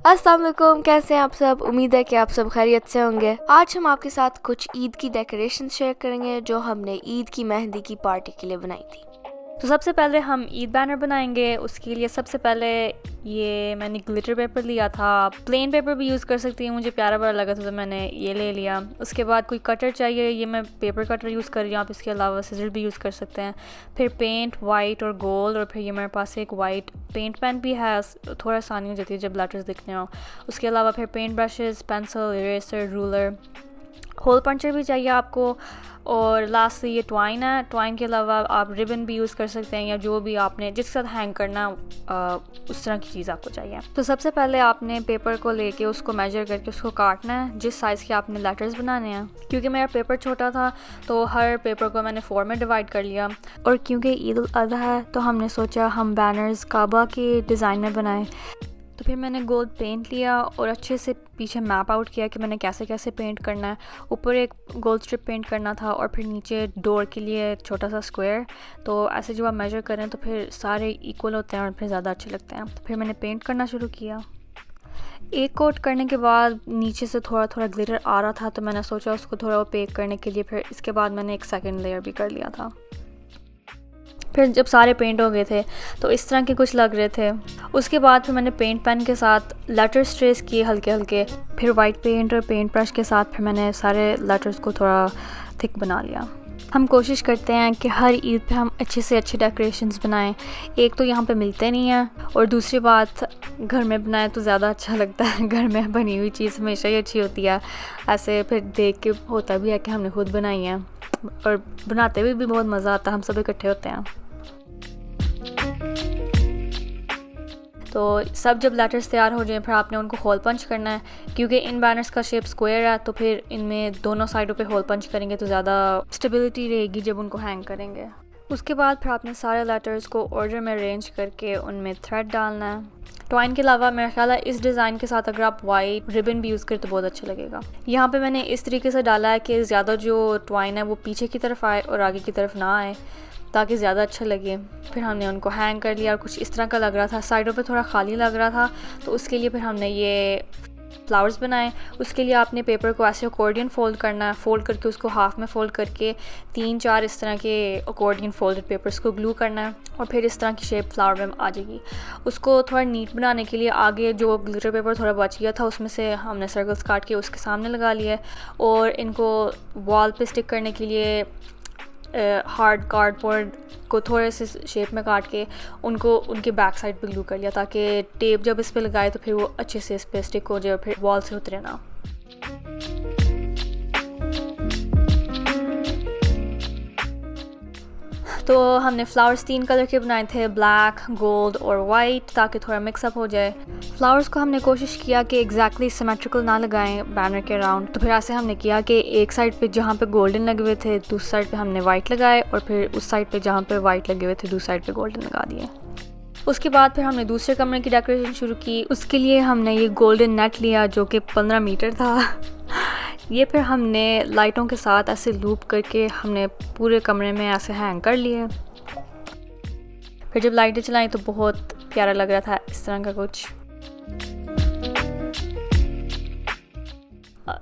अस्सलाम वालेकुम, कैसे हैं आप सब। उम्मीद है कि आप सब खैरियत से होंगे। आज हम आपके साथ कुछ ईद की डेकोरेशन शेयर करेंगे जो हमने ईद की मेहंदी की पार्टी के लिए बनाई थी। तो सबसे पहले हम ईद बैनर बनाएंगे। उसके लिए सबसे पहले ये मैंने ग्लिटर पेपर लिया था, प्लेन पेपर भी यूज़ कर सकती हूँ, मुझे प्यारा बड़ा लगा था तो मैंने ये ले लिया। उसके बाद कोई कटर चाहिए, ये मैं पेपर कटर यूज़ कर रही हूँ, आप इसके अलावा सिजर भी यूज़ कर सकते हैं। फिर पेंट वाइट और गोल्ड, और फिर ये मेरे पास एक वाइट पेंट पेन भी है, थोड़ा आसानी हो जाती है जब लेटर्स दिखने हो। उसके अलावा फिर paint brushes, pencil, eraser, ruler, hole puncher भी चाहिए आपको। और लास्ट ये ट्वाइन है। ट्वाइन के अलावा आप रिबन भी यूज़ कर सकते हैं या जो भी आपने जिसके साथ हैंग करना उस तरह की चीज़ आपको चाहिए। तो सबसे पहले आपने पेपर को लेके उसको मेजर करके उसको काटना है जिस साइज़ के आपने लेटर्स बनाने हैं। क्योंकि मेरा पेपर छोटा था तो हर पेपर को मैंने 4 में डिवाइड कर लिया। और क्योंकि ईद उल अज़हा है तो हमने सोचा हम बैनर्स काबा के डिज़ाइन में बनाएं। तो फिर मैंने गोल्ड पेंट लिया और अच्छे से पीछे मैप आउट किया कि मैंने कैसे कैसे पेंट करना है। ऊपर एक गोल्ड स्ट्रिप पेंट करना था और फिर नीचे डोर के लिए छोटा सा स्क्वायर। तो ऐसे जब आप मेजर करें तो फिर सारे इक्वल होते हैं और फिर ज़्यादा अच्छे लगते हैं। तो फिर मैंने पेंट करना शुरू किया। एक कोट करने के बाद नीचे से थोड़ा थोड़ा ग्लिटर आ रहा था तो मैंने सोचा उसको थोड़ा ओपेक करने के लिए फिर इसके बाद मैंने एक सेकेंड लेयर भी कर लिया था। फिर जब सारे पेंट हो गए थे तो इस तरह के कुछ लग रहे थे। उसके बाद फिर मैंने पेंट पेन के साथ लेटर्स ट्रेस किए हल्के हल्के। फिर वाइट पेंट और पेंट ब्रश के साथ फिर मैंने सारे लेटर्स को थोड़ा थिक बना लिया। हम कोशिश करते हैं कि हर ईद पे हम अच्छे से अच्छे डेकोरेशंस बनाएं। एक तो यहाँ पे मिलते नहीं हैं और दूसरी बात घर में बनाएं तो ज़्यादा अच्छा लगता है। घर में बनी हुई चीज़ हमेशा ही अच्छी होती है। ऐसे फिर देख के होता भी है कि हमने खुद बनाई है और बनाते हुए भी बहुत मज़ा आता है, हम सब इकट्ठे होते हैं। तो सब जब लेटर्स तैयार हो जाएं फिर आपने उनको होल पंच करना है। क्योंकि इन बैनर्स का शेप स्क्वायर है तो फिर इनमें दोनों साइडों पे होल पंच करेंगे तो ज़्यादा स्टेबिलिटी रहेगी जब उनको हैंग करेंगे। उसके बाद फिर आपने सारे लेटर्स को ऑर्डर में अरेंज करके उनमें थ्रेड डालना है। ट्वाइन के अलावा मेरा ख्याल है इस डिज़ाइन के साथ अगर आप वाइट रिबन भी यूज़ करें तो बहुत अच्छा लगेगा। यहाँ पे मैंने इस तरीके से डाला है कि ज़्यादा जो ट्वाइन है वो पीछे की तरफ आए और आगे की तरफ ना आए ताकि ज़्यादा अच्छा लगे। फिर हमने उनको हैंग कर लिया और कुछ इस तरह का लग रहा था, साइडों पे थोड़ा खाली लग रहा था तो उसके लिए फिर हमने ये फ्लावर्स बनाए। उसके लिए आपने पेपर को ऐसे अकॉर्डियन फोल्ड करना है, फोल्ड करके उसको हाफ में फोल्ड करके 3-4 इस तरह के अकॉर्डियन फोल्डेड पेपर्स को ग्लू करना है और फिर इस तरह की शेप फ्लावर में आ जाएगी। उसको थोड़ा नीट बनाने के लिए आगे जो ग्लिटर पेपर थोड़ा बच गया था उसमें से हमने सर्कल्स काट के उसके सामने लगा लिए और इनको वॉल पे स्टिक करने के लिए हार्ड कार्डबोर्ड को थोड़े से शेप में काट के उनको उनके बैक साइड पे ग्लू कर लिया ताकि टेप जब इस पे लगाए तो फिर वो अच्छे से इस पे स्टिक हो जाए और फिर वॉल से उतरे ना। तो हमने फ्लावर्स 3 कलर के बनाए थे, ब्लैक, गोल्ड और वाइट, ताकि थोड़ा मिक्सअप हो जाए। फ्लावर्स को हमने कोशिश किया कि एग्जैक्टली सिमेट्रिकल ना लगाएं बैनर के राउंड। तो फिर ऐसे हमने किया कि एक साइड पे जहाँ पे गोल्डन लगे हुए थे दूसरी साइड पे हमने वाइट लगाए और फिर उस साइड पे जहाँ पे वाइट लगे हुए थे दूसरी साइड पे गोल्डन लगा दिए। उसके बाद फिर हमने दूसरे कमरे की डेकोरेशन शुरू की। उसके लिए हमने ये गोल्डन नेट लिया जो कि 15 मीटर था। ये फिर हमने लाइटों के साथ ऐसे लूप करके हमने पूरे कमरे में ऐसे हैंग कर लिए। फिर जब लाइटें चलाई तो बहुत प्यारा लग रहा था इस तरह का कुछ।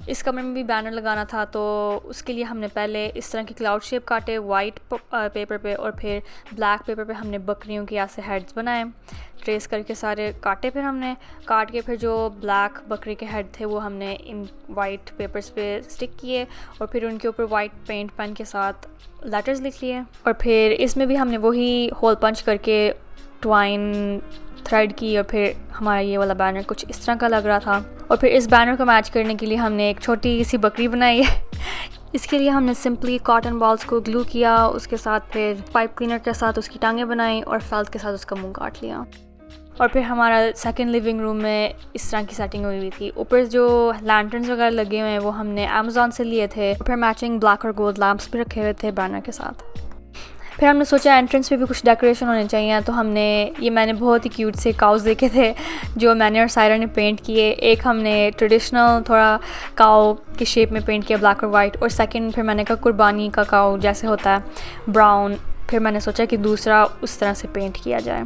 इस कमरे में भी बैनर लगाना था तो उसके लिए हमने पहले इस तरह की क्लाउड शेप काटे वाइट पेपर पे और फिर ब्लैक पेपर पे हमने बकरियों के ऐसे हेड्स बनाए, ट्रेस करके सारे काटे। फिर हमने काट के फिर जो ब्लैक बकरी के हेड थे वो हमने इन वाइट पेपर्स पे स्टिक किए और फिर उनके ऊपर वाइट पेंट पेन के साथ लेटर्स लिख लिए। और फिर इसमें भी हमने वही होल पंच करके ट्वाइन थ्रेड की और फिर हमारा ये वाला बैनर कुछ इस तरह का लग रहा था। और फिर इस बैनर को मैच करने के लिए हमने एक छोटी सी बकरी बनाई है। इसके लिए हमने सिंपली कॉटन बॉल्स को ग्लू किया, उसके साथ फिर पाइप क्लीनर के साथ उसकी टांगें बनाई और फेल्ट के साथ उसका मुंह काट लिया। और फिर हमारा सेकंड लिविंग रूम में इस तरह की सेटिंग हुई थी। ऊपर जो लैंटर्न्स वगैरह लगे हुए हैं वो हमने अमेज़ॉन से लिए थे। फिर मैचिंग ब्लैक और गोल्ड लैम्प्स भी रखे हुए थे बैनर के साथ। फिर हमने सोचा एंट्रेंस पे भी कुछ डेकोरेशन होने चाहिए तो हमने ये मैंने बहुत ही क्यूट से काउस देखे थे जो मैंने और सायरा ने पेंट किए। एक हमने ट्रेडिशनल थोड़ा काउ की शेप में पेंट किया ब्लैक और वाइट, और सेकंड फिर मैंने कहा कुर्बानी का काउ जैसे होता है ब्राउन। फिर मैंने सोचा कि दूसरा उस तरह से पेंट किया जाए।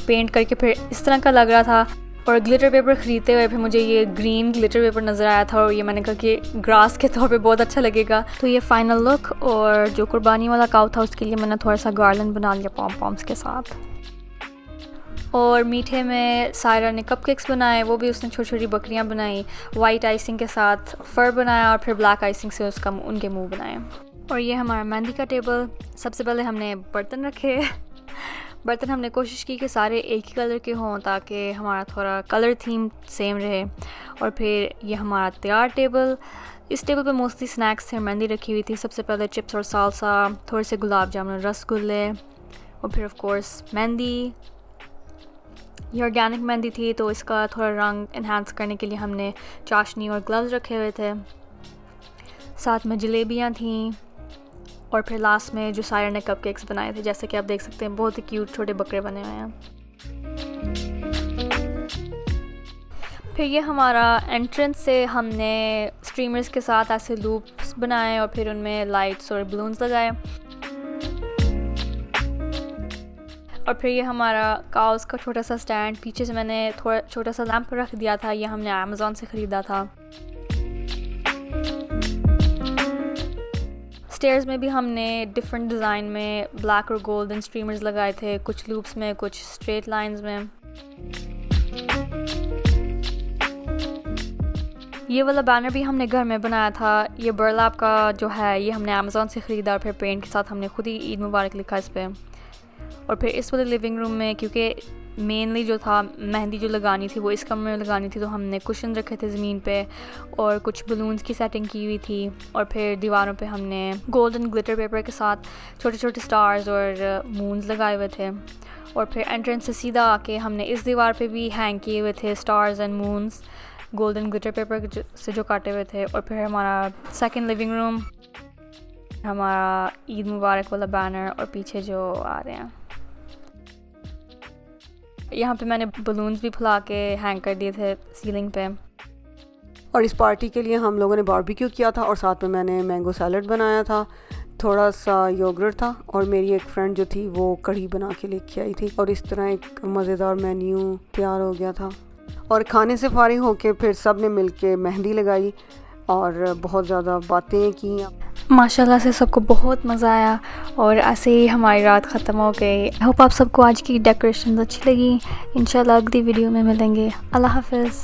पेंट करके फिर इस तरह का लग रहा था। और ग्लिटर पेपर ख़रीदते हुए फिर मुझे ये ग्रीन ग्लिटर पेपर नज़र आया था और ये मैंने कहा कि ग्रास के तौर पे बहुत अच्छा लगेगा। तो ये फ़ाइनल लुक। और जो कुर्बानी वाला काव था उसके लिए मैंने थोड़ा सा गार्लैंड बना लिया पॉम पॉम्स के साथ। और मीठे में सायरा ने कपकेक्स बनाए, वो भी उसने छोटी छोटी बकरियां बनाई, वाइट आइसिंग के साथ फर बनाया और फिर ब्लैक आइसिंग से उसका उनके मुंह बनाए। और ये हमारा मेहंदी का टेबल। सबसे पहले हमने बर्तन रखे। बर्तन हमने कोशिश की कि सारे एक ही कलर के हों ताकि हमारा थोड़ा कलर थीम सेम रहे। और फिर ये हमारा तैयार टेबल। इस टेबल पे मोस्टली स्नैक्स थे, मेहंदी रखी हुई थी। सबसे पहले चिप्स और सालसा, थोड़े से गुलाब जामुन, रसगुल्ले और फिर ऑफ कोर्स मेहंदी। ये ऑर्गेनिक मेहंदी थी तो इसका थोड़ा रंग इन्हांस करने के लिए हमने चाशनी और ग्लव्स रखे हुए थे। साथ में जलेबियाँ थीं और फिर लास्ट में जो सायरा ने कपकेक्स बनाए थे, जैसे कि आप देख सकते हैं बहुत ही क्यूट छोटे बकरे बने हुए हैं। फिर ये हमारा एंट्रेंस से हमने स्ट्रीमर्स के साथ ऐसे लूप्स बनाए और फिर उनमें लाइट्स और बलून्स लगाए। और फिर ये हमारा काउस का छोटा सा स्टैंड, पीछे से मैंने थोड़ा छोटा सा लैंप रख दिया था, ये हमने अमेज़ॉन से ख़रीदा था। स्टेयर्स में भी हमने डिफरेंट डिज़ाइन में ब्लैक और गोल्डन स्ट्रीमर्स लगाए थे, कुछ लूप्स में, कुछ स्ट्रेट लाइंस में। ये वाला बैनर भी हमने घर में बनाया था। ये बर्लैप का जो है ये हमने अमेज़ॉन से ख़रीदा और फिर पेंट के साथ हमने खुद ही ईद मुबारक लिखा इस पर। और फिर इस वाले लिविंग रूम में, क्योंकि मेनली जो था मेहंदी जो लगानी थी वो इस कमरे में लगानी थी, तो हमने कुशन रखे थे ज़मीन पे और कुछ बलून्स की सेटिंग की हुई थी। और फिर दीवारों पे हमने गोल्डन ग्लिटर पेपर के साथ छोटे छोटे स्टार्स और मून्स लगाए हुए थे। और फिर एंट्रेंस से सीधा आके हमने इस दीवार पे भी हैंग किए हुए थे stars and moons golden glitter paper से जो काटे हुए थे। और फिर हमारा सेकेंड लिविंग रूम, हमारा ईद मुबारक वाला बैनर और पीछे जो आ रहे हैं यहाँ पे मैंने बलून्स भी फुला के हैंग कर दिए थे सीलिंग पे। और इस पार्टी के लिए हम लोगों ने बारबेक्यू किया था और साथ में मैंने मैंगो सैलड बनाया था, थोड़ा सा योगर्ट था और मेरी एक फ्रेंड जो थी वो कढ़ी बना के लेके आई थी। और इस तरह एक मज़ेदार मेन्यू तैयार हो गया था। और खाने से फारिग होके फिर सब ने मिल के मेहंदी लगाई और बहुत ज़्यादा बातें की। माशाल्लाह से सबको बहुत मज़ा आया और ऐसे ही हमारी रात ख़त्म हो गई। आई होप आप सबको आज की डेकोरेशन अच्छी लगी। इंशाल्लाह अगली वीडियो में मिलेंगे। अल्लाह हाफ़िज़।